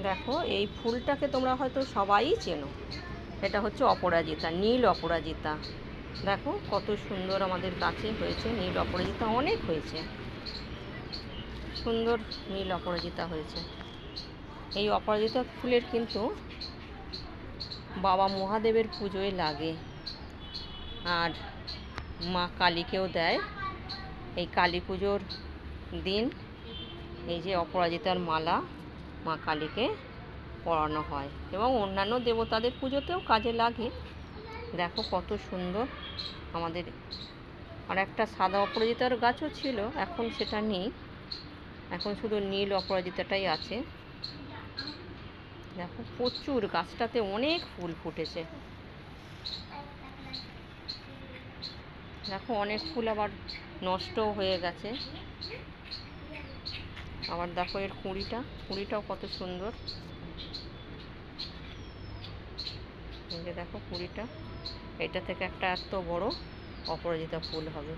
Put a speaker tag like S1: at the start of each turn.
S1: দেখো এই ফুলটাকে তোমরা হয়তো সবাই চেনো, এটা হচ্ছে অপরাজিতা, নীল অপরাজিতা। দেখো কত সুন্দর আমাদের গাছে হয়েছে নীল অপরাজিতা, অনেক হয়েছে, সুন্দর নীল অপরাজিতা হয়েছে। এই অপরাজিতা ফুলের কিন্তু বাবা মহাদেবের পুজোয় লাগে, আর মা কালীকেও দেয়। এই কালী পুজোর দিন এই যে অপরাজিতার মালা মা কালীকে পরানো হয়, এবং অন্যান্য দেবতাদের পুজোতেও কাজে লাগে। দেখো কত সুন্দর আমাদের। আর একটা সাদা অপরাজিতার গাছও ছিল, এখন সেটা নেই, এখন শুধু নীল অপরাজিতাটাই আছে। দেখো প্রচুর, গাছটাতে অনেক ফুল ফুটেছে। দেখো অনেক ফুল আবার নষ্টও হয়ে গেছে। আবার দেখো এর কুঁড়িটাও কত সুন্দর। এই যে দেখো কুঁড়িটা, এটা থেকে একটা এত বড় অপরাজিতা ফুল হবে।